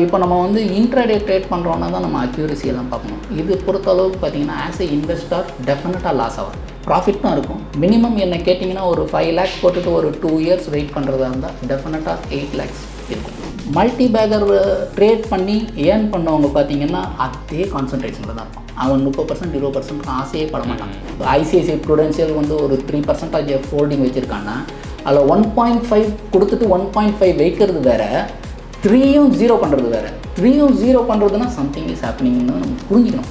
இப்போ நம்ம வந்து இன்ட்ராடே ட்ரேட் பண்ணுறோன்னா தான் நம்ம அக்யூரசி எல்லாம் பார்க்கணும். இது பொறுத்தளவுக்கு பார்த்தீங்கன்னா ஆஸ் ஏ இன்வெஸ்டர் டெஃபினட்டாக லாஸ் ஆகும். ப்ராஃபிட் தான் இருக்கும். மினிமம் என்ன கேட்டிங்கன்னா ஒரு 5 lakhs போட்டுட்டு ஒரு 2 years வெயிட் பண்ணுறதா இருந்தால் டெஃபினட்டாக 8 lakhs இருக்கும். மல்டி பேக்கர் ட்ரேட் பண்ணி ஏர்ன் பண்ணவங்க பார்த்தீங்கன்னா அதே கான்சன்ட்ரேஷனில் தான் இருக்கும். அவன் 30% 20% ஆசையே பட மாட்டான். இப்போ ஐசிஐசிஐ ப்ரூடென்ஷியல் வந்து ஒரு 3% ஹோல்டிங் வச்சுருக்காங்கன்னா அதில் 1.5 கொடுத்துட்டு 1.5 வைக்கிறது வேறு, 3யும் 0 பண்ணுறது வேறு. 3யும் 0 பண்ணுறதுனா சம்திங் இஸ் ஹேப்பனிங்னு நம்ம புரிஞ்சுக்கணும்.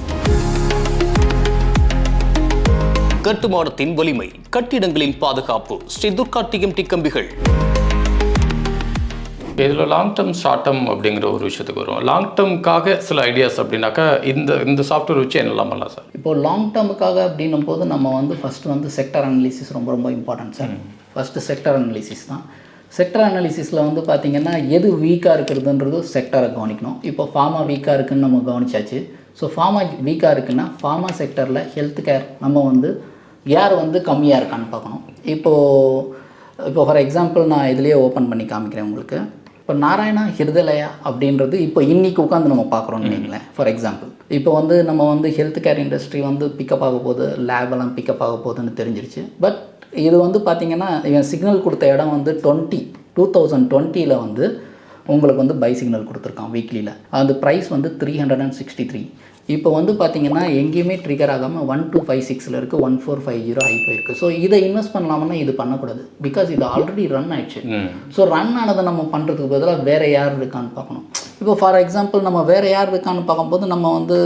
கட்டுமானத்தின் வலிமை, கட்டிடங்களின் பாதுகாப்பு, ஸ்ரீ துர்கா டிஎம்டி கம்பிகள். இதில் லாங் டேர்ம் ஷார்ட் டேர்ம் அப்படிங்கிற ஒரு விஷயத்துக்கு வரும். லாங் டேர்முக்காக சில ஐடியாஸ் அப்படின்னாக்கா இந்த சாஃப்ட்வேர் வச்சு என்னெல்லாம் பண்ணலாம் சார்? இப்போது லாங் டேர்முக்காக அப்படின்னும் போது நம்ம வந்து ஃபஸ்ட்டு வந்து செக்டர் அனாலிசிஸ் ரொம்ப ரொம்ப important sir. First sector analysis தான். செக்டர் அனாலிசிஸில் வந்து பார்த்திங்கன்னா எது வீக்காக இருக்கிறதுன்றது செக்டரை கவனிக்கணும். இப்போ ஃபார்மா வீக்காக இருக்குதுன்னு நம்ம கவனிச்சாச்சு. ஸோ ஃபார்மா வீக்காக இருக்குன்னா ஃபார்மா செக்டரில் ஹெல்த் கேர் நம்ம வந்து யார் வந்து கம்மியாக இருக்கான்னு பார்க்கணும். இப்போ ஃபார் எக்ஸாம்பிள் நான் இதுலேயே ஓப்பன் பண்ணி காமிக்கிறேன் உங்களுக்கு. இப்போ நாராயணா ஹிருதலயா அப்படின்றது இப்போ இன்றைக்கி உட்காந்து நம்ம பார்க்குறோன்னு நினைங்களேன். ஃபார் எக்ஸாம்பிள் இப்போ வந்து நம்ம வந்து ஹெல்த் கேர் இண்டஸ்ட்ரி வந்து பிக்கப் ஆக போகுது, லேபெல்லாம் பிக்கப் ஆக போகுதுன்னு தெரிஞ்சிருச்சு. பட் இது வந்து பார்த்திங்கன்னா இவன் சிக்னல் கொடுத்த இடம் வந்து 2020 வந்து உங்களுக்கு வந்து பை சிக்னல் கொடுத்துருக்கான் வீக்லியில். அந்த ப்ரைஸ் வந்து 363. இப்போ வந்து பார்த்திங்கன்னா எங்கேயுமே ட்ரிகர் ஆகாமல் 1256 இருக்குது, 1450 ஹை போயிருக்கு. ஸோ இதை இன்வெஸ்ட் பண்ணலாம்னா இது பண்ணக்கூடாது. பிகாஸ் இது ஆல்ரெடி ரன் ஆயிடுச்சு. ஸோ ரன் ஆனதை நம்ம பண்ணுறதுக்கு பதிலாக வேறு யார் இருக்கான்னு பார்க்கணும். இப்போ ஃபார் எக்ஸாம்பிள் நம்ம வேறு யார் இருக்கான்னு பார்க்கும்போது நம்ம வந்து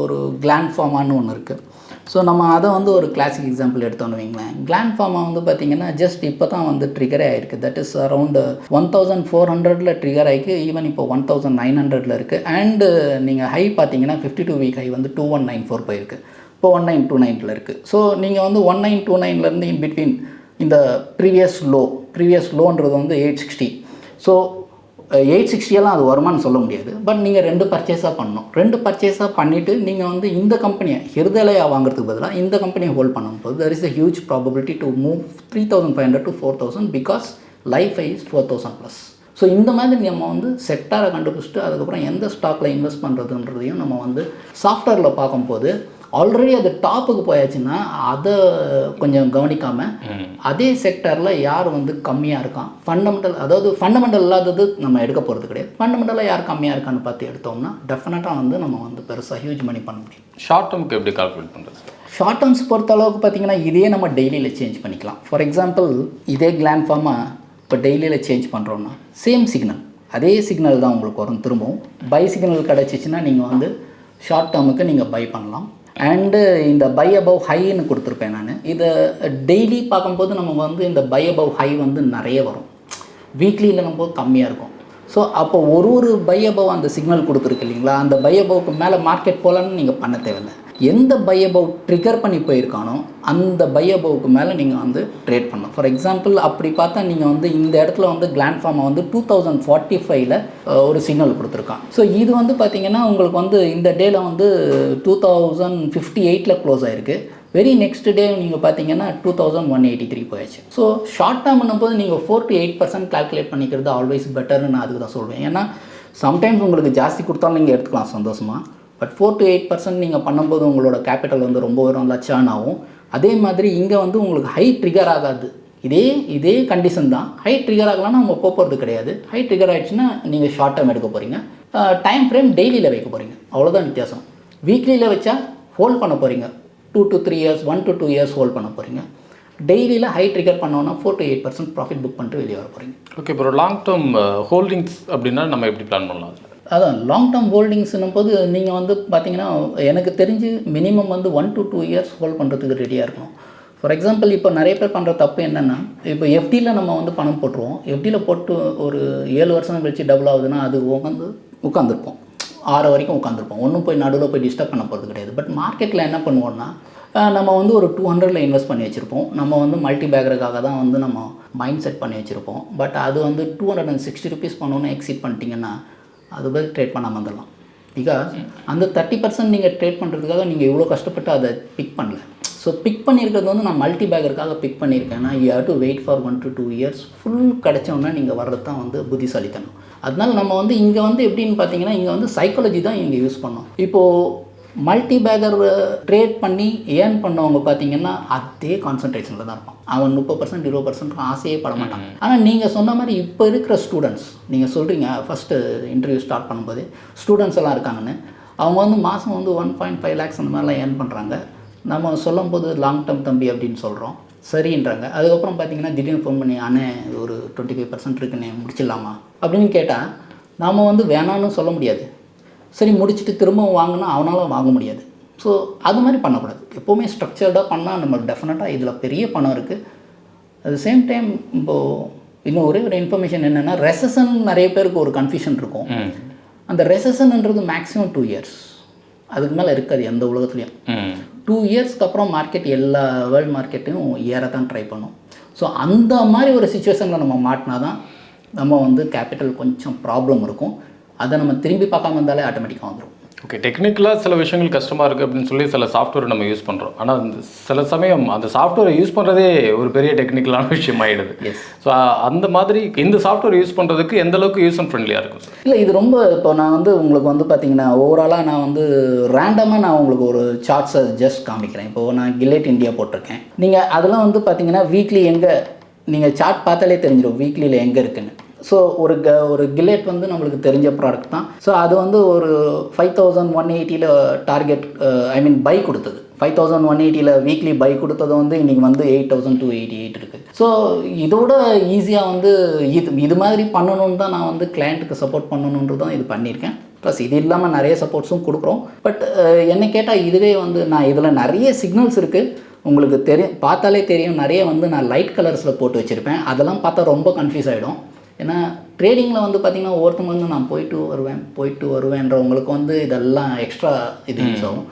ஒரு கிளாண்ட் ஃபார்மான்னு ஒன்று இருக்குது. ஸோ நம்ம அதை வந்து ஒரு கிளாசிக் எக்ஸாம்பிள் எடுத்தோன்னு வைங்களேன். கிளாண்ட் ஃபார்மா வந்து பார்த்திங்கன்னா ஜஸ்ட் இப்போ தான் வந்து ட்ரிகரே ஆகிருக்கு. தட் இஸ் அரௌண்ட் 1400 ட்ரிகர் ஆகிருக்கு. ஈவன் இப்போ 1900 இருக்குது. அண்டு நீங்கள் ஹை பார்த்தீங்கன்னா 52 வீக் ஹை வந்து 2194 போயிருக்கு. இப்போ 1929 இருக்குது. ஸோ நீங்கள் வந்து 1929 இன் பிட்வீன் இந்த ப்ரீவியஸ் லோன்றது வந்து 860. ஸோ 860 அது வருமானு சொல்ல முடியாது. பட் நீங்கள் 2 பர்ச்சேஸாக பண்ணணும். 2 பர்ச்சேஸாக பண்ணிவிட்டு நீங்கள் வந்து இந்த கம்பெனியை ஹிருதலயா வாங்குறதுக்கு பதிலாக இந்த கம்பெனியை ஹோல்ட் பண்ணும்போது there is a huge probability to move 3500 to 4000 because life is 4000+. So இந்த மாதிரி நம்ம வந்து செக்டாரை கண்டுபிடிச்சிட்டு அதுக்கப்புறம் எந்த ஸ்டாக்கில் இன்வெஸ்ட் பண்ணுறதுன்றதையும் நம்ம வந்து சாஃப்ட்வேரில் பார்க்கும்போது ஆல்ரெடி அது டாப்புக்கு போயாச்சுன்னா அதை கொஞ்சம் கவனிக்காமல் அதே செக்டரில் யார் வந்து கம்மியாக இருக்கான், ஃபண்டமெண்டல் இல்லாதது நம்ம எடுக்க போகிறது கிடையாது. ஃபண்டமெண்டலாக யார் கம்மியாக இருக்கான்னு பார்த்து எடுத்தோம்னா டெஃபினட்டாக வந்து நம்ம வந்து பெருசாக ஹியூஜ் மணி பண்ண முடியும். ஷார்ட் டேர்முக்கு எப்படி கால்குலேட் பண்ணுறது? ஷார்ட் டேர்ம்ஸ் பொறுத்த அளவுக்கு பார்த்திங்கன்னா இதே நம்ம டெய்லியில் சேஞ்ச் பண்ணிக்கலாம். ஃபார் எக்ஸாம்பிள் இதே கிளாண்ட் ஃபார்மாக இப்போ டெய்லியில் சேஞ்ச் பண்ணுறோன்னா சேம் சிக்னல், அதே சிக்னல் தான் உங்களுக்கு வரும். திரும்பவும் பை சிக்னல் கிடச்சிச்சின்னா நீங்கள் வந்து ஷார்ட் டேர்முக்கு நீங்கள் பை பண்ணலாம். அண்டு இந்த பை அபவ் ஹைன்னு கொடுத்துருப்பேன் நான். இதை டெய்லி பார்க்கும்போது நம்ம வந்து இந்த பை அபவ் ஹை வந்து நிறைய வரும், வீக்லியில் நம்ம கம்மியாக இருக்கும். ஸோ அப்போ ஒரு பை அபவ் அந்த சிக்னல் கொடுத்துருக்கு இல்லைங்களா, அந்த பை அபவுக்கு மேலே மார்க்கெட் போகலான்னு நீங்கள் பண்ண தேவையில்லை. எந்த பை அபவ் ட்ரிகர் பண்ணி போயிருக்கானோ அந்த பை அபவுக்கு மேலே நீங்கள் வந்து ட்ரேட் பண்ணணும். ஃபார் எக்ஸாம்பிள் அப்படி பார்த்தா நீங்கள் வந்து இந்த இடத்துல வந்து கிளாண்ட் ஃபார்மை வந்து 2045 ஒரு சிக்னல் கொடுத்துருக்கான். ஸோ இது வந்து பார்த்திங்கன்னா உங்களுக்கு வந்து இந்த டேயில் வந்து 2058 க்ளோஸ் ஆகிருக்கு. வெரி நெக்ஸ்ட் டே நீங்கள் பார்த்தீங்கன்னா 2183 போயாச்சு. ஸோ ஷார்ட் டேர்ம்னும் போது நீங்கள் 4 to 8% கால்குலேட் பண்ணிக்கிறது ஆல்வேஸ் பெட்டர்னு நான் அதுக்கு தான் சொல்வேன். ஏன்னா சம்டைம்ஸ் உங்களுக்கு ஜாஸ்தி கொடுத்தாலும் நீங்கள் எடுத்துக்கலாம் சந்தோஷமாக. பட் 4 to 8% நீங்கள் பண்ணும்போது உங்களோட கேபிட்டல் வந்து ரொம்ப நல்லா சேர்ன் ஆகும். அதே மாதிரி இங்கே வந்து உங்களுக்கு ஹை ட்ரிகர் ஆகாது. இதே கண்டிஷன் தான். ஹை ட்ரிகர் ஆகலாம்னா நம்ம போகிறது கிடையாது. ஹை ட்ரிகர் ஆகிடுச்சுன்னா நீங்கள் ஷார்ட் டேர்ம் எடுக்க போகிறீங்க. டைம் ஃப்ரேம் டெய்லியில் வைக்க போகிறீங்க, அவ்வளோதான் வித்தியாசம். வீக்லியில் வச்சா ஹோல்ட் பண்ண போகிறீங்க 2 to 3 years, 1 to 2 years hold பண்ண போகிறீங்க. டெய்லியில் ஹை ட்ரிகர் பண்ணோன்னா 4 to 8% ப்ராஃபிட் புக் பண்ணிட்டு வெளியே வர போகிறீங்க. ஓகே, இப்போ லாங் டேர்ம் ஹோல்டிங்ஸ் அப்படின்னா நம்ம எப்படி பிளான் பண்ணலாம்? அதான் லாங் டேர்ம் ஹோல்டிங்ஸ்னும் போது நீங்கள் வந்து பார்த்தீங்கன்னா எனக்கு தெரிஞ்சு மினிமம் வந்து 1 to 2 years ஹோல்ட் பண்ணுறதுக்கு ரெடியாக இருக்கணும். ஃபார் எக்ஸாம்பிள் இப்போ நிறைய பேர் பண்ணுற தப்பு என்னென்னா, இப்போ எஃப்டியில் நம்ம வந்து பணம் போட்டுருவோம். எஃப்டியில் போட்டு ஒரு 7 வருஷம் கழிச்சு டபுள் ஆகுதுன்னா அது உட்காந்துருப்போம் 6 வரைக்கும் உட்காந்துருப்போம். ஒன்றும் போய் நடுவில் போய் டிஸ்டர்ப் பண்ண போகிறது கிடையாது. பட் மார்க்கெட்டில் என்ன பண்ணுவோம்னா நம்ம வந்து ஒரு 200 இன்வெஸ்ட் பண்ணி வச்சுருப்போம். நம்ம வந்து மல்டி பேக்கருக்காக தான் வந்து நம்ம மைண்ட் செட் பண்ணி வச்சுருப்போம். பட் அது வந்து 260 rupees பண்ணோன்னு எக்ஸிட் பண்ணிட்டீங்கன்னா அது போய் ட்ரேட் பண்ணாமல் வந்துடலாம். பிகாஸ் அந்த 30% நீங்கள் ட்ரேட் பண்ணுறதுக்காக நீங்கள் இவ்வளோ கஷ்டப்பட்டு அதை பிக் பண்ணல. ஸோ பிக் பண்ணியிருக்கிறது வந்து நான் மல்டி பேக்கருக்காக பிக் பண்ணியிருக்கேன்னா you have to wait for 1 to 2 years full கிடச்சோன்னா நீங்கள் வர்றது தான் வந்து புத்திசாலித்தனம். அதனால நம்ம வந்து இங்கே வந்து எப்படின்னு பார்த்தீங்கன்னா இங்கே வந்து சைக்காலஜி தான் இங்கே யூஸ் பண்ணோம். இப்போது மல்டி பேக்கர் ட்ரேட் பண்ணி ஏர்ன் பண்ணவங்க பார்த்தீங்கன்னா அதே கான்சன்ட்ரேஷனில் தான் இருப்பான். அவன் 30% 20% ஆசையே பட மாட்டான். ஆனால் நீங்கள் சொன்ன மாதிரி இப்போ இருக்கிற ஸ்டூடெண்ட்ஸ், நீங்கள் சொல்கிறீங்க ஃபஸ்ட்டு இன்டர்வியூ ஸ்டார்ட் பண்ணும்போது ஸ்டூடெண்ட்ஸ் எல்லாம் இருக்காங்கன்னு, அவங்க வந்து மாதம் வந்து 1.5 lakhs அந்த மாதிரிலாம் ஏர்ன் பண்ணுறாங்க. நம்ம சொல்லும் போது லாங் டேர்ம் தம்பி அப்படின்னு சொல்கிறோம், சரின்றாங்க. அதுக்கப்புறம் பார்த்தீங்கன்னா திடீர்னு ஃபோன் பண்ணி அண்ணே ஒரு 25% இருக்குண்ணே முடிச்சிடலாமா அப்படின்னு கேட்டால் நாம் வந்து வேணான்னு சொல்ல முடியாது. சரி முடிச்சுட்டு திரும்பவும் வாங்கினா அவனால் வாங்க முடியாது. ஸோ அது மாதிரி பண்ணக்கூடாது. எப்போவுமே ஸ்ட்ரக்சர்டாக பண்ணால் நம்ம டெஃபினட்டாக இதில் பெரிய பணம் இருக்குது. அட் த சேம் டைம் இப்போது இன்னும் ஒரே ஒரு இன்ஃபர்மேஷன் என்னென்னா, ரெசஷன் நிறைய பேருக்கு ஒரு கன்ஃபியூஷன் இருக்கும். அந்த ரெசஷன்ன்றது மேக்ஸிமம் 2 years, அதுக்கு மேலே இருக்காது எந்த உலகத்துலேயும். 2 yearsக்கு அப்புறம் மார்க்கெட் எல்லா வேர்ல்டு மார்க்கெட்டையும் ஏற தான் ட்ரை பண்ணும். ஸோ அந்த மாதிரி ஒரு சுச்சுவேஷனில் நம்ம மாட்டினா தான் நம்ம வந்து கேபிட்டல் கொஞ்சம் ப்ராப்ளம் இருக்கும். அதை நம்ம திரும்பி பார்க்காம இருந்தாலே ஆட்டோமேட்டிக்காக வந்துடும். ஓகே, டெக்னிக்கலாக சில விஷயங்கள் கஷ்டமாக இருக்குது அப்படின்னு சொல்லி சில சாஃப்ட்வேர் நம்ம யூஸ் பண்ணுறோம். ஆனால் அந்த சில சமயம் அந்த சாஃப்ட்வேரை யூஸ் பண்ணுறதே ஒரு பெரிய டெக்னிக்கலான விஷயம் ஆகிடுது. ஸோ அந்த மாதிரி இந்த சாஃப்ட்வேர் யூஸ் பண்ணுறதுக்கு எந்த அளவுக்கு யூஸ் அண்ட் ஃப்ரெண்ட்லியாக இருக்கும் சார்? இல்லை, இது ரொம்ப இப்போ நான் வந்து உங்களுக்கு வந்து பார்த்தீங்கன்னா ஓவராலாக நான் வந்து ரேண்டமாக நான் உங்களுக்கு ஒரு சார்ட்ஸை ஜஸ்ட் காமிக்கிறேன். இப்போது நான் கில்லேட் இந்தியா போட்டிருக்கேன். நீங்கள் அதெல்லாம் வந்து பார்த்தீங்கன்னா வீக்லி எங்கே நீங்கள் சார்ட் பார்த்தாலே தெரிஞ்சிடும் வீக்லியில் எங்கே இருக்குன்னு. ஸோ ஒரு கில்லேட் வந்து நம்மளுக்கு தெரிஞ்ச ப்ராடக்ட் தான். ஸோ அது வந்து ஒரு 5180 டார்கெட் பை கொடுத்தது. 5180 வீக்லி பை கொடுத்தது வந்து இன்றைக்கி வந்து 8288 இருக்குது. ஸோ இதோட ஈஸியாக வந்து இது மாதிரி பண்ணணுன்னு தான் நான் வந்து கிளையண்ட்டுக்கு சப்போர்ட் பண்ணணுன்றது தான் இது பண்ணியிருக்கேன். ப்ளஸ் இது இல்லாமல் நிறைய சப்போர்ட்ஸும் கொடுக்குறோம். பட் என்னை கேட்டால் இதுவே வந்து நான் இதில் நிறைய சிக்னல்ஸ் இருக்குது, உங்களுக்கு தெரியும், பார்த்தாலே தெரியும். நிறைய வந்து நான் லைட் கலர்ஸில் போட்டு வச்சுருப்பேன். அதெல்லாம் பார்த்தா ரொம்ப கன்ஃபியூஸ் ஆகிடும். ஏன்னா ட்ரேடிங்கில் வந்து பார்த்திங்கன்னா ஒவ்வொருத்தவங்க வந்து நான் போயிட்டு வருவேன்றவங்களுக்கு வந்து இதெல்லாம் எக்ஸ்ட்ரா இது யூஸ் ஆகும்.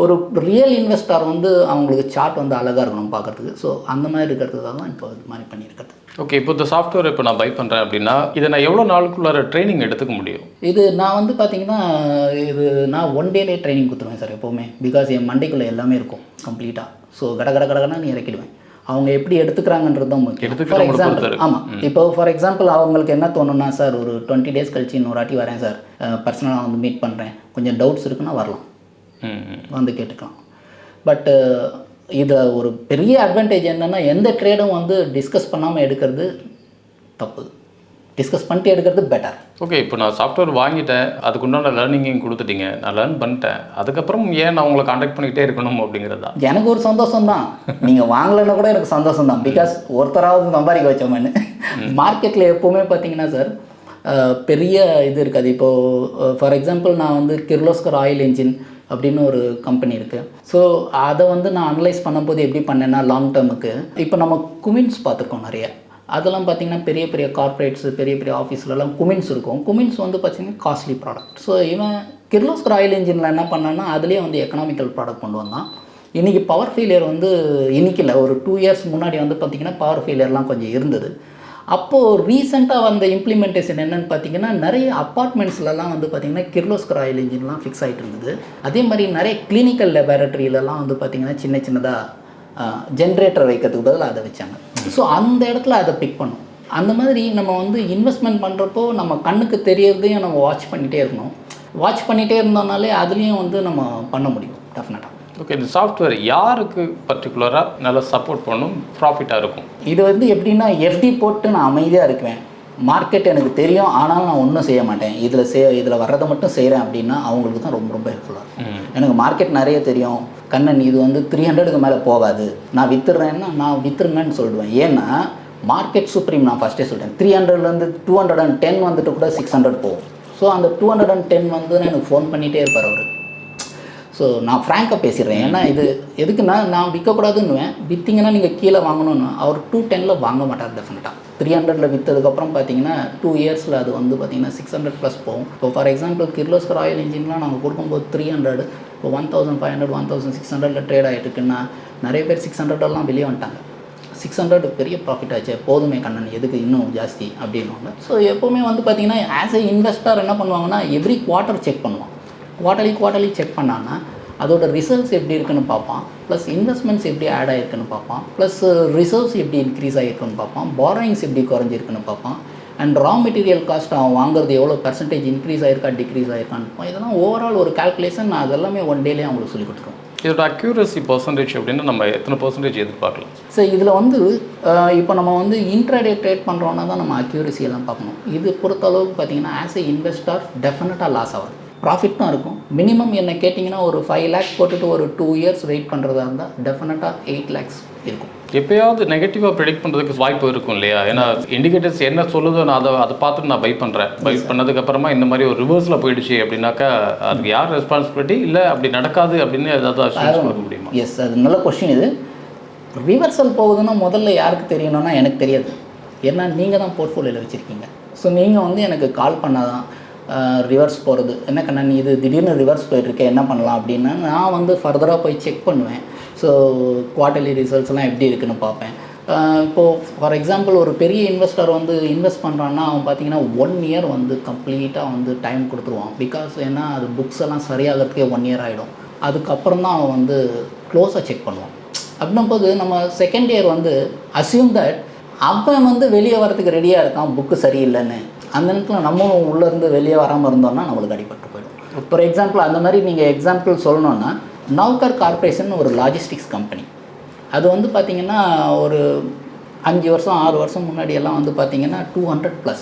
ஒரு ரியல் இன்வெஸ்டர் வந்து அவங்களுக்கு சார்ட் வந்து அழகாக இருக்கணும் பார்க்குறதுக்கு. ஸோ அந்த மாதிரி இருக்கிறதுக்காக தான் இப்போ இது மாதிரி பண்ணியிருக்கிறது. ஓகே, இப்போ இந்த சாஃப்ட்வேர் இப்போ நான் பை பண்ணுறேன் அப்படின்னா இதை நான் எவ்வளோ நாளுக்குள்ளார ட்ரைனிங் எடுத்துக்க முடியும்? இது நான் வந்து பார்த்திங்கன்னா நான் 1 dayலே ட்ரைனிங் கொடுத்துருவேன் சார் எப்போவுமே. பிகாஸ் என் மண்டைக்குள்ளே எல்லாமே இருக்கும் கம்ப்ளீட்டாக. ஸோ கடகடன்னு நீ இறக்கிடுவேன். அவங்க எப்படி எடுத்துக்கிறாங்கன்றது தான் முக்கியம். ஃபார் எக்ஸாம்பிள் இப்போ ஃபார் எக்ஸாம்பிள் அவங்களுக்கு என்ன தோணுன்னா, சார் ஒரு 20 days கழிச்சு இன்னொரு வாட்டி வரேன் சார், பர்சனலாக வந்து மீட் பண்ணுறேன், கொஞ்சம் டவுட்ஸ் இருக்குன்னா வரலாம், வந்து கேட்டுக்கலாம். பட் இதில் ஒரு பெரிய அட்வான்டேஜ் என்னென்னா, எந்த ட்ரேடும் வந்து டிஸ்கஸ் பண்ணாமல் எடுக்கிறது தப்பு, டிஸ்கஸ் பண்ணிட்டு எடுக்கிறது பெட்டர். ஓகே, இப்போ நான் சாஃப்ட்வேர் வாங்கிட்டேன், அதுக்குண்டான லேர்னிங்கையும் கொடுத்துட்டீங்க, நான் லேர்ன் பண்ணிட்டேன், அதுக்கப்புறம் ஏன் நான் உங்களை காண்டாக்ட் பண்ணிக்கிட்டே இருக்கணும் அப்படிங்கிறதா? எனக்கு ஒரு சந்தோஷம் தான், நீங்கள் வாங்கலைன்னா கூட எனக்கு சந்தோஷம் தான். பிகாஸ் ஒருத்தராவது சம்பாதிக்க வச்சோம்னு. மார்க்கெட்டில் எப்போவுமே பார்த்தீங்கன்னா சார் பெரிய இது இருக்காது. இப்போது ஃபார் எக்ஸாம்பிள் நான் வந்து கிர்லோஸ்கர் ஆயில் என்ஜின் அப்படின்னு ஒரு கம்பெனி இருக்குது. ஸோ அதை வந்து நான் அனலைஸ் பண்ணும்போது எப்படி பண்ணேன்னா, லாங் டேர்முக்கு இப்போ நம்ம குமின்ஸ் பார்த்துருக்கோம் நிறைய. அதெல்லாம் பார்த்திங்கன்னா பெரிய பெரிய கார்ப்பரேட்ஸு, பெரிய பெரிய ஆஃபீஸ்லலாம் குமின்ஸ் இருக்கும். குமின்ஸ் வந்து பார்த்திங்கன்னா காஸ்ட்லி ப்ராடக்ட். ஸோ இவன் கிர்லோஸ்கர் ஆயில் இன்ஜினில் என்ன பண்ணான்னா அதுலேயே வந்து எக்கனாமிக்கல் ப்ராடக்ட் கொண்டு வந்தான். இன்றைக்கி பவர் ஃபெயிலியர் வந்து இன்றைக்கி இல்லை, ஒரு 2 years முன்னாடி வந்து பார்த்திங்கன்னா பவர் ஃபெயிலியர்லாம் கொஞ்சம் இருந்தது. அப்போது ரீசெண்டாக வந்த இம்ப்ளிமெண்டேஷன் என்னென்னு பார்த்தீங்கன்னா, நிறைய அப்பார்ட்மெண்ட்ஸ்லலாம் வந்து பார்த்திங்கன்னா கிர்லோஸ்கர் ஆயில் இன்ஜின்லாம் ஃபிக்ஸ் ஆகிட்டு இருந்தது. அதே மாதிரி நிறைய கிளினிக்கல் லெபார்ட்டரியிலலாம் வந்து பார்த்திங்கன்னா சின்னதாக ஜென்ரேட்டர் வைக்கிறதுக்கு பதிலாக அதை வச்சாங்க. ஸோ அந்த இடத்துல அதை பிக் பண்ணும். அந்த மாதிரி நம்ம வந்து இன்வெஸ்ட்மெண்ட் பண்ணுறப்போ நம்ம கண்ணுக்கு தெரியறதையும் நம்ம வாட்ச் பண்ணிகிட்டே இருக்கணும். வாட்ச் பண்ணிகிட்டே இருந்தோம்னாலே அதுலேயும் வந்து நம்ம பண்ண முடியும் டெஃபினட்டாக. ஓகே, இந்த சாஃப்ட்வேர் யாருக்கு பர்டிகுலராக நல்லா சப்போர்ட் பண்ணும், ப்ராஃபிட்டாக இருக்கும்? இது வந்து எப்படின்னா, எஃப்டி போட்டு நான் அமைதியாக இருக்குவேன், மார்க்கெட் எனக்கு தெரியும் ஆனாலும் நான் ஒன்றும் செய்ய மாட்டேன், இதில் வர்றதை மட்டும் செய்கிறேன் அப்படின்னா அவங்களுக்கு தான் ரொம்ப ரொம்ப ஹெல்ப்ஃபுல்லாக இருக்கும். எனக்கு மார்க்கெட் நிறைய தெரியும், கண்ணன் இது வந்து 300க்கு மேலே போகாது, நான் விற்றுறேன்னா நான் விற்றுருங்கன்னு சொல்லிடுவேன். ஏன்னா மார்க்கெட் சுப்ரீம், நான் ஃபஸ்ட்டே சொல்லிட்டேன், 300லேருந்து 210 வந்துட்டு கூட 600 போகும். ஸோ அந்த 210 வந்து எனக்கு ஃபோன் பண்ணிகிட்டே இருப்பார் அவர். ஸோ நான் ஃப்ராங்காக பேசிடுறேன். ஏன்னா இது எதுக்குன்னா, நான் விற்கக்கூடாதுன்னுவேன், விற்றீங்கன்னா நீங்கள் கீழே வாங்கணும்னு. அவர் 210 வாங்க மாட்டார் டெஃபினட்டாக. 300 விற்றதுக்கப்புறம் பார்த்தீங்கன்னா 2 yearsல அது வந்து பார்த்திங்கன்னா 600+ போகும். இப்போ ஃபார் எக்ஸாம்பிள் கிர்லோஸ்கர் ஆயில் இன்ஜின்லாம் நாங்கள் கொடுக்கும்போது 300, இப்போ 1500 1600 ட்ரேட் ஆகிட்டு இருக்குன்னா நிறைய பேர் 600 வெளியே வந்துட்டாங்க. 600 பெரிய ப்ராஃபிட் ஆச்சு, போதுமே கண்ணன் எதுக்கு இன்னும் ஜாஸ்தி அப்படின்வாங்க. ஸோ எப்போவுமே வந்து பார்த்திங்கன்னா ஆஸ் எ இன்வெஸ்டர் என்ன பண்ணுவாங்கன்னா, எவ்ரி குவார்ட்டர் செக் பண்ணுவான். குவார்ட்டர்லி செக் பண்ணான்னா அதோட ரிசல்ட்ஸ் எப்படி இருக்குன்னு பார்ப்பான், ப்ளஸ் இன்வெஸ்ட்மெண்ட்ஸ் எப்படி ஆட் ஆகிருக்குன்னு பார்ப்பான், ப்ளஸ் ரிசர்வ்ஸ் எப்படி இன்க்ரீஸ் ஆகிருக்குன்னு பார்ப்பான், பாரோயிங்ஸ் எப்படி குறைஞ்சிருக்குன்னு பார்ப்பான், அண்ட் ரா மெட்டீரியல் காஸ்ட் அவன் வாங்குறது எவ்வளோ பர்சன்டேஜ் இன்க்ரீஸ் ஆயிருக்கா டிக்ரீஸ் ஆயிருக்கான்னு இதெல்லாம் ஓவரால் ஒரு கால்குலேஷன் நான் அதெல்லாமே ஒன் டேலேயே அவங்களுக்கு சொல்லிக் கொடுத்துருவோம். இதோட அக்யூரசி பர்சன்டேஜ் அப்படின்னா நம்ம எத்தனை பர்சன்டேஜ் எதிர்பார்க்கலாம்? ஸோ இதில் வந்து இப்போ நம்ம வந்து இன்ட்ராடே ட்ரேட் பண்ணுறோன்னா தான் நம்ம அக்யூரசி எல்லாம் பார்க்கணும். இது பொறுத்தளவுக்கு பார்த்தீங்கன்னா ஆஸ் எ இன்வெஸ்டர் டெஃபினட்டாக லாஸ் ஆகும், ப்ராஃபிட் தான் இருக்கும். மினிமம் என்ன கேட்டிங்கன்னா ஒரு 5 lakhs போட்டுட்டு ஒரு 2 years வெயிட் பண்ணுறதா இருந்தால் டெஃபினட்டாக 8 lakhs இருக்கும். எப்பயாவது நெகட்டிவாக ப்ரெடிக்ட் பண்ணுறதுக்கு வாய்ப்பு இருக்கும் இல்லையா? ஏன்னா இண்டிகேட்டர்ஸ் என்ன சொல்லுதோ நான் அதை பார்த்துட்டு நான் பை பண்ணுறேன். பை பண்ணதுக்கப்புறமா இந்த மாதிரி ஒரு ரிவர்ஸில் போயிடுச்சு அப்படின்னாக்கா அதுக்கு யார் ரெஸ்பான்சிபிலிட்டி? இல்லை அப்படி நடக்காது அப்படின்னு ஏதாவது அஷ்யூரன்ஸ் கொடுக்க முடியுமா? எஸ், அது நல்ல கொஸ்டின். இது ரிவர்சல் போகுதுன்னா முதல்ல யாருக்கு தெரியணும்னா எனக்கு தெரியாது. ஏன்னா நீங்கள் தான் போர்ட்ஃபோலியோவில் வச்சுருக்கீங்க. ஸோ நீங்கள் வந்து எனக்கு கால் பண்ணாதான் ரிவர்ஸ் போகிறது என்ன கண்ணா நீ இது திடீர்னு ரிவர்ஸ் போயிட்டுருக்கேன் என்ன பண்ணலாம் அப்படின்னா நான் வந்து ஃபர்தராக போய் செக் பண்ணுவேன். ஸோ குவார்ட்டர்லி ரிசல்ட்ஸ்லாம் எப்படி இருக்குன்னு பார்ப்பேன். இப்போது ஃபார் எக்ஸாம்பிள் ஒரு பெரிய இன்வெஸ்டர் வந்து இன்வெஸ்ட் பண்ணுறான்னா அவன் பார்த்தீங்கன்னா 1 year வந்து கம்ப்ளீட்டாக வந்து டைம் கொடுத்துருவான். பிகாஸ் ஏன்னா அது புக்ஸ் எல்லாம் சரியாகிறதுக்கே 1 year ஆகிடும். அதுக்கப்புறம் தான் அவன் வந்து க்ளோஸாக செக் பண்ணுவான். அப்படின்னும் போது நம்ம செகண்ட் இயர் வந்து அசியூம் தட் அவன் வந்து வெளியே வரதுக்கு ரெடியாக இருக்கான் புக்கு சரியில்லைன்னு. அந்த நேரத்தில் நம்மளும் உள்ளேருந்து வெளியே வராமல் இருந்தோம்னா நம்மளுக்கு அடிபட்டு போயிடும். ஃபார் எக்ஸாம்பிள் அந்த மாதிரி நீங்கள் எக்ஸாம்பிள் சொல்லணுன்னா நவ்கர் கார்பரேஷன் ஒரு லாஜிஸ்டிக்ஸ் கம்பெனி. அது வந்து பார்த்திங்கன்னா ஒரு 5 வருஷம் 6 வருஷம் முன்னாடியெல்லாம் வந்து பார்த்திங்கன்னா 200+.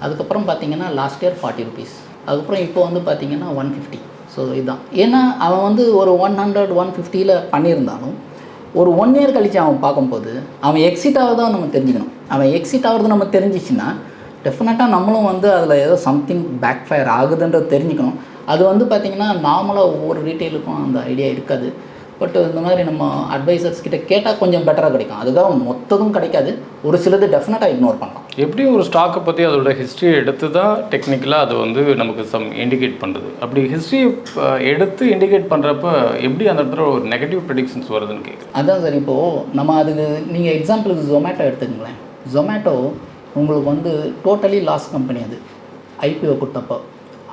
அதுக்கப்புறம் பார்த்திங்கன்னா லாஸ்ட் இயர் 40 rupees. அதுக்கப்புறம் இப்போ வந்து பார்த்திங்கன்னா 150. ஸோ இதுதான். ஏன்னா அவன் வந்து ஒரு 100 150 பண்ணியிருந்தாலும் ஒரு 1 year கழித்து அவன் பார்க்கும்போது அவன் எக்ஸிட் ஆகுதான் நம்ம தெரிஞ்சுக்கணும். அவன் எக்ஸிட் ஆகுறது நம்ம தெரிஞ்சிச்சுன்னா டெஃபினட்டாக நம்மளும் வந்து அதில் ஏதோ சம்திங் பேக் ஃபயர் ஆகுதுன்றது தெரிஞ்சுக்கணும். அது வந்து பார்த்திங்கன்னா நார்மலாக ஒவ்வொரு ரீட்டெயிலுக்கும் அந்த ஐடியா இருக்காது. பட் இந்த மாதிரி நம்ம அட்வைசர்ஸ் கிட்ட கேட்டால் கொஞ்சம் பெட்டராக கிடைக்கும். அதுக்காக மொத்ததும் கிடைக்காது, ஒரு சிலது டெஃபினட்டாக இக்னோர் பண்ணலாம். எப்படி ஒரு ஸ்டாக்கை பற்றி அதோட ஹிஸ்ட்ரியை எடுத்து தான் டெக்னிக்கலாக அது வந்து நமக்கு இண்டிகேட் பண்ணுறது. அப்படி ஹிஸ்ட்ரியை எடுத்து இண்டிகேட் பண்ணுறப்ப எப்படி அந்த இடத்துல ஒரு நெகட்டிவ் ப்ரெடிக்ஷன்ஸ் வருதுன்னு கேட்குறேன். அதான் சார், இப்போது நம்ம அதுக்கு நீங்கள் எக்ஸாம்பிளுக்கு ஜொமேட்டோ எடுத்துக்கங்களேன். ஜொமேட்டோ உங்களுக்கு வந்து டோட்டலி லாஸ் கம்பெனி. அது ஐபிஓ கொடுத்தப்போ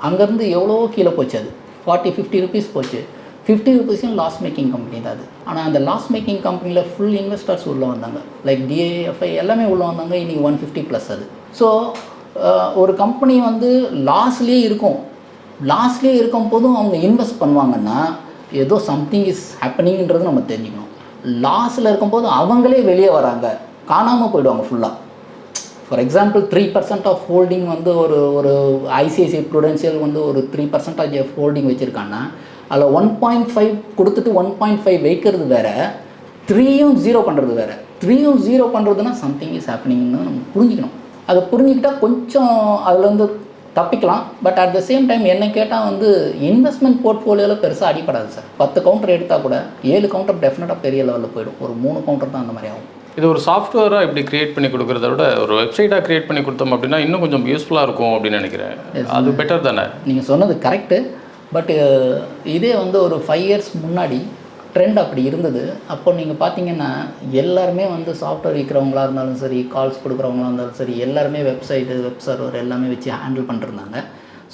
அங்கேருந்து எவ்வளோ கீழே போச்சு. அது 40-50 rupees போச்சு. 50 rupees லாஸ் மேக்கிங் கம்பெனி தான் அது. ஆனால் அந்த லாஸ் மேக்கிங் கம்பெனியில் ஃபுல் இன்வெஸ்டர்ஸ் உள்ளே வந்தாங்க. லைக் டிஏஎஃப்ஐ எல்லாமே உள்ளே வந்தாங்க. இன்றைக்கி 150+ அது. ஸோ ஒரு கம்பெனி வந்து லாஸ்லேயே இருக்கும் போதும் அவங்க இன்வெஸ்ட் பண்ணுவாங்கன்னா ஏதோ சம்திங் இஸ் ஹேப்பனிங்கிறது நம்ம தெரிஞ்சுக்கணும். லாஸில் இருக்கும்போது அவங்களே வெளியே வராங்க, காணாமல் போயிடுவாங்க ஃபுல்லாக. ஃபார் எக்ஸாம்பிள் 3% ஆஃப் ஹோல்டிங் வந்து ஒரு ஐசிஐசிஐ ப்ரூடென்ஷியல் வந்து ஒரு 3% ஆஃப் ஹோல்டிங் வச்சுருக்காங்கன்னா அதில் 1.5 கொடுத்துட்டு 1.5 வைக்கிறது வேறு, 3யும் 0 பண்ணுறது வேறு. 3யும் 0 பண்ணுறதுனா சம்திங் இஸ் ஹேப்பனிங்னு நம்ம புரிஞ்சுக்கணும். அதை புரிஞ்சுக்கிட்டால் கொஞ்சம் அதுலேருந்து தப்பிக்கலாம். But at the same time என்ன கேட்டால் வந்து இன்வெஸ்ட்மெண்ட் போர்ட்ஃபோலியோவில் பெருசாக அடிப்படாது சார். 10 கவுண்டர் எடுத்தால் கூட 7 கவுண்டர் டெஃபினட்டாக பெரிய லெவலில் போயிடும். ஒரு 3 கவுண்டர் தான் அந்த மாதிரி ஆகும். இது ஒரு சாஃப்ட்வேராக இப்படி க்ரியேட் பண்ணி கொடுக்குறத விட ஒரு வெப்சைட்டாக க்ரியேட் பண்ணி கொடுத்தோம் அப்படின்னா இன்னும் கொஞ்சம் யூஸ்ஃபுல்லாக இருக்கும் அப்படின்னு நினைக்கிறேன். அது பெட்டர் தானே? நீங்கள் சொன்னது கரெக்டு. பட் இதே வந்து ஒரு 5 years முன்னாடி ட்ரெண்ட் அப்படி இருந்தது. அப்போ நீங்கள் பார்த்தீங்கன்னா எல்லாருமே வந்து சாஃப்ட்வேர் விற்கிறவங்களா இருந்தாலும் சரி, கால்ஸ் கொடுக்குறவங்களா இருந்தாலும் சரி, எல்லாருமே வெப்சைட்டு வெப் சர்வர் எல்லாமே வச்சு ஹேண்டில் பண்ணிருந்தாங்க.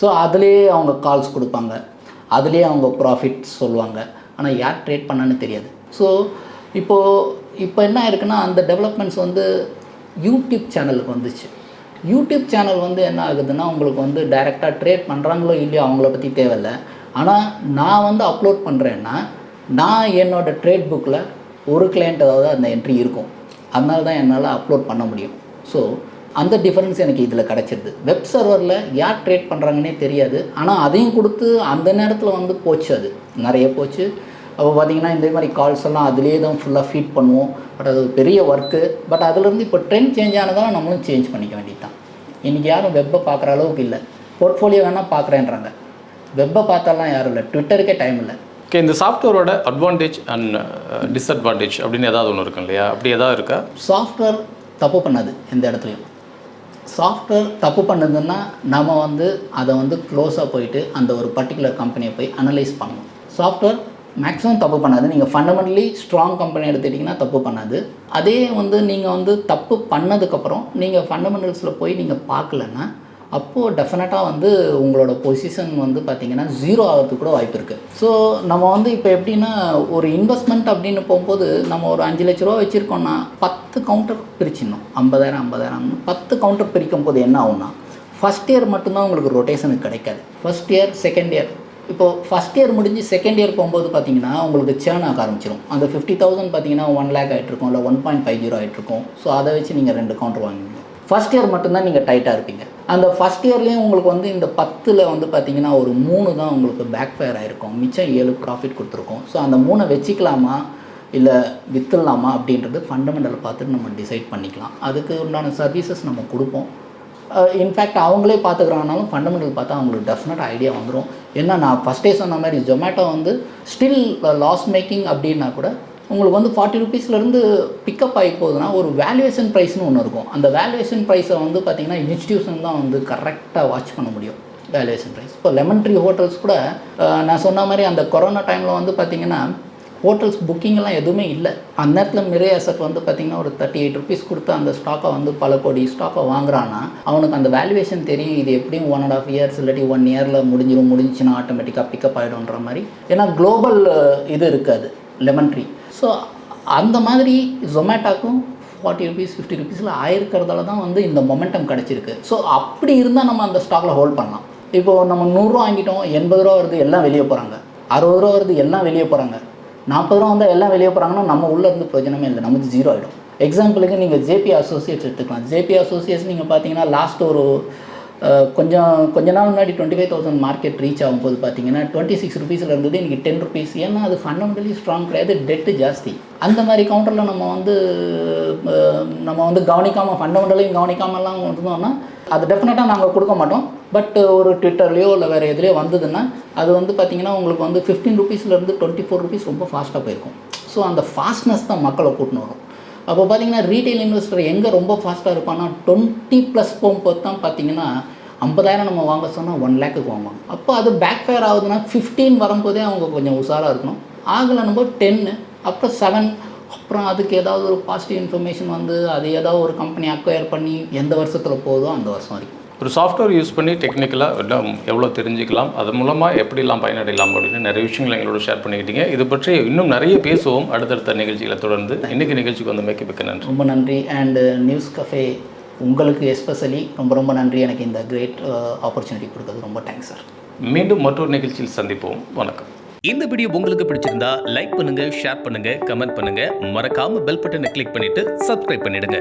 ஸோ அதுலேயே அவங்க கால்ஸ் கொடுப்பாங்க, அதுலேயே அவங்க ப்ராஃபிட் சொல்லுவாங்க. ஆனால் யார் ட்ரேட் பண்ணான்னு தெரியாது. ஸோ இப்போ என்ன இருக்குன்னா அந்த டெவலப்மெண்ட்ஸ் வந்து யூடியூப் சேனலுக்கு வந்துச்சு. யூடியூப் சேனல் வந்து என்ன ஆகுதுன்னா உங்களுக்கு வந்து டைரெக்டாக ட்ரேட் பண்ணுறாங்களோ இல்லையோ அவங்கள பற்றி தேவையில்லை. ஆனால் நான் வந்து அப்லோட் பண்ணுறேன்னா நான் என்னோடய ட்ரேட் புக்கில் ஒரு கிளையண்ட் ஏதாவது அந்த என்ட்ரி இருக்கும். அதனால தான் என்னால் அப்லோட் பண்ண முடியும். ஸோ அந்த டிஃபரன்ஸ் எனக்கு இதில் கிடச்சிருது. வெப் சர்வரில் யார் ட்ரேட் பண்ணுறாங்கன்னே தெரியாது. ஆனால் அதையும் கொடுத்து அந்த நேரத்தில் வந்து போச்சு, அது நிறைய போச்சு. அப்போ பார்த்திங்கன்னா இந்த மாதிரி கால்ஸ் எல்லாம் அதிலே தான் ஃபுல்லாக ஃபீட் பண்ணுவோம். பட் அது பெரிய ஒர்க்கு. பட் அதுலேருந்து இப்போ ட்ரெண்ட் சேஞ்ச் ஆனதால் நம்மளும் சேஞ்ச் பண்ணிக்க வேண்டியது தான். இன்றைக்கி யாரும் வெப்பை பார்க்குற அளவுக்கு இல்லை. போர்ட்ஃபோலியோ வேணால் பார்க்குறேன்றாங்க, வெப்பை பார்த்தாலாம் யாரும் இல்லை. ட்விட்டருக்கே டைம் இல்லை. ஓகே, இந்த சாஃப்ட்வேரோட அட்வான்டேஜ் அண்ட் டிஸ்அட்வான்டேஜ் அப்படின்னு ஏதாவது ஒன்று இருக்கும் இல்லையா? அப்படி ஏதாவது இருக்கா? சாஃப்ட்வேர் தப்பு பண்ணாது எந்த இடத்துலையும். சாஃப்ட்வேர் தப்பு பண்ணுதுன்னா நம்ம வந்து அதை வந்து க்ளோஸாக போயிட்டு அந்த ஒரு பர்டிகுலர் கம்பெனியை போய் அனலைஸ் பண்ணணும். சாஃப்ட்வேர் மேக்ஸிமம் தப்பு பண்ணாது. நீங்கள் ஃபண்டமெண்டலி ஸ்ட்ராங் கம்பெனி எடுத்துட்டிங்கன்னா தப்பு பண்ணாது. அதே வந்து நீங்கள் வந்து தப்பு பண்ணதுக்கப்புறம் நீங்கள் ஃபண்டமெண்டல்ஸில் போய் நீங்கள் பார்க்கலன்னா அப்போது டெஃபினட்டாக வந்து உங்களோட பொசிஷன் வந்து பார்த்திங்கன்னா 0 ஆகிறதுக்கு கூட வாய்ப்பு இருக்குது. ஸோ நம்ம வந்து இப்போ எப்படின்னா ஒரு இன்வெஸ்ட்மெண்ட் அப்படின்னு போகும்போது நம்ம ஒரு 5 லட்ச ரூபா வச்சுருக்கோன்னா 10 10 கவுண்டர் பிரிச்சிடணும். 50,000 50,000 10 கவுண்டர் பிரிக்கும் போது என்ன ஆகும்னா, ஃபஸ்ட் இயர் மட்டும்தான் உங்களுக்கு ரொட்டேஷனுக்கு கிடைக்காது. ஃபஸ்ட் இயர் செகண்ட் இயர் இப்போது ஃபஸ்ட் இயர் முடிஞ்சு செகண்ட் இயர் போகும்போது பார்த்தீங்கன்னா உங்களுக்கு சேர்ன் ஆக ஆரம்பிச்சிடும். அந்த 50,000 பார்த்தீங்கன்னா 1 lakh ஆகிட்ருக்கும், இல்லை 1.50 ஆகிட்ருக்கும். ஸோ அதை வச்சு நீங்கள் 2 கவுண்டர் வாங்குவீங்க. ஃபஸ்ட் இயர் மட்டும்தான் நீங்கள் டைட்டாக இருப்பீங்க. அந்த ஃபஸ்ட் இயர்லேயும் உங்களுக்கு வந்து இந்த 10ல் வந்து பார்த்தீங்கன்னா ஒரு 3 தான் உங்களுக்கு பேக் ஃபயர் ஆகிருக்கும், மிச்சம் 7 ப்ராஃபிட் கொடுத்துருக்கோம். ஸோ அந்த 3 வச்சுக்கலாமா இல்லை விற்றுலாமா அப்படின்றது ஃபண்டமெண்டல் பார்த்துட்டு நம்ம டிசைட் பண்ணிக்கலாம். அதுக்கு உண்டான சர்வீசஸ் நம்ம கொடுப்போம். இன்ஃபேக்ட் அவங்களே பார்த்துக்கிறாங்கனாலும் ஃபண்டமெண்டல் பார்த்தா அவங்களுக்கு டெஃபினட்டாக ஐடியா வந்துடும். ஏன்னா நான் ஃபஸ்ட்டே சொன்ன மாதிரி ஜொமேட்டோ வந்து ஸ்டில் லாஸ் மேக்கிங் அப்படின்னா கூட உங்களுக்கு வந்து 40 rupeesலேருந்து பிக்கப் ஆகி போகுதுன்னா ஒரு வேல்யூவேஷன் ப்ரைஸ்னு ஒன்று இருக்கும். அந்த வேல்யூவேஷன் ப்ரைஸை வந்து பார்த்திங்கன்னா இன்ஸ்டியூஷன் தான் வந்து கரெக்டாக வாட்ச் பண்ண முடியும் வேல்யூவேஷன் ப்ரைஸ். இப்போ லெமன் ட்ரீ ஹோட்டல்ஸ் கூட நான் சொன்ன மாதிரி அந்த கொரோனா டைமில் வந்து பார்த்திங்கன்னா ஹோட்டல்ஸ் புக்கிங்கெல்லாம் எதுவுமே இல்லை. அந்த நேரத்தில் மிரே அசட் வந்து பார்த்திங்கன்னா ஒரு 38 rupees கொடுத்து அந்த ஸ்டாக்கை வந்து பல கோடி ஸ்டாக்கை வாங்குறான்னா அவனுக்கு அந்த வேல்யூவேஷன் தெரியும். இது எப்படியும் 1.5 years இல்லாட்டி 1 yearல முடிஞ்சிருச்சுன்னா ஆட்டோமேட்டிக்காக பிக்கப் ஆகிடும்ன்ற மாதிரி. ஏன்னா குளோபல் இது இருக்காது லெமன் ட்ரீ. ஸோ அந்த மாதிரி ஜொமேட்டோக்கும் 40 rupees 50 rupeesல ஆயிருக்கிறதால தான் வந்து இந்த மொமெண்டம் கிடச்சிருக்கு. ஸோ அப்படி இருந்தால் நம்ம அந்த ஸ்டாக்கில் ஹோல்ட் பண்ணலாம். இப்போது நம்ம 100 ரூபா வாங்கிட்டோம், 80 ரூபா வருது எல்லாம் வெளியே போகிறாங்க, 60 ரூபா வருது எல்லாம் வெளியே போகிறாங்க, 40 ரூபா வந்தால் எல்லாம் வெளியே போகிறாங்கன்னா நம்ம உள்ளே இருந்து பிரயோஜனமே இல்லை, நமக்கு 0 ஆகிடும். எக்ஸாம்பிளுக்கு நீங்கள் ஜேபி அசோசியேட்ஸ் எடுத்துக்கலாம். ஜேபி அசோசியேட்ஸ் நீங்கள் பார்த்தீங்கன்னா லாஸ்ட் ஒரு கொஞ்ச நாள் முன்னாடி 25,000 மார்க்கெட் ரீச் ஆகும்போது பார்த்தீங்கன்னா 26 rupeesல இருந்தது இன்றைக்கி 10 rupees. ஏன்னா அது ஃபண்டமெண்டலி ஸ்ட்ராங் கிடையாது, டெட்டு ஜாஸ்தி. அந்த மாதிரி கவுண்டரில் நம்ம வந்து கவனிக்காமல் ஃபண்டமெண்டலையும் கவனிக்காமலாம் இருந்தோம்னா அது டெஃபினட்டாக நாங்கள் கொடுக்க மாட்டோம். பட் ஒரு ட்விட்டர்லையோ இல்லை வேறு எதுலேயோ வந்ததுன்னா அது வந்து பார்த்திங்கன்னா உங்களுக்கு வந்து 15 rupeesலேருந்து 24 rupees ரொம்ப ஃபாஸ்ட்டாக போயிருக்கும். ஸோ அந்த ஃபாஸ்ட்னஸ் தான் மக்களை கூட்டின்னு வரும். அப்போ பார்த்தீங்கன்னா ரீட்டைல் இன்வெஸ்டர் எங்கே ரொம்ப ஃபாஸ்ட்டாக இருப்பான்னா 20+ போகும்போது தான் பார்த்தீங்கன்னா 50,000 நம்ம வாங்க சொன்னால் 1 lakh வாங்குவாங்க. அப்போ அது பேக் ஃபயர் ஆகுதுன்னா 15 வரும்போதே அவங்க கொஞ்சம் உஷாராக இருக்கணும். ஆகலை நம்ம 10 அப்புறம் 7 அப்புறம் அதுக்கு ஏதாவது ஒரு பாசிட்டிவ் இன்ஃபர்மேஷன் வந்து அது ஏதாவது ஒரு கம்பெனி அக்வயர் பண்ணி எந்த வருஷத்தில் போகுதோ அந்த வருஷம் வரைக்கும். ஒரு சாஃப்ட்வேர் யூஸ் பண்ணி டெக்னிக்கலாக இன்னும் எவ்வளோ தெரிஞ்சுக்கலாம், அது மூலமாக எப்படிலாம் பயனடையலாம் அப்படின்னு நிறைய விஷயங்களை எங்களோட ஷேர் பண்ணிக்கிட்டீங்க. இது பற்றி இன்னும் நிறைய பேசுவோம் அடுத்தடுத்த நிகழ்ச்சிகளை தொடர்ந்து. இன்றைக்கி நிகழ்ச்சிக்கு வந்து மிக்க நன்றி. ரொம்ப நன்றி. அண்ட் நியூஸ் கஃபே உங்களுக்கு எஸ்பெஷலி ரொம்ப நன்றி. எனக்கு இந்த கிரேட் ஆப்பர்ச்சுனிட்டி கொடுத்தது ரொம்ப தேங்க்ஸ் சார். மீண்டும் மற்றொரு நிகழ்ச்சியில் சந்திப்போம். வணக்கம். இந்த வீடியோ உங்களுக்கு பிடிச்சிருந்தா லைக் பண்ணுங்க, ஷேர் பண்ணுங்க, கமெண்ட் பண்ணுங்க. மறக்காம பெல் பட்டனை கிளிக் பண்ணிட்டு சப்ஸ்கிரைப் பண்ணிடுங்க.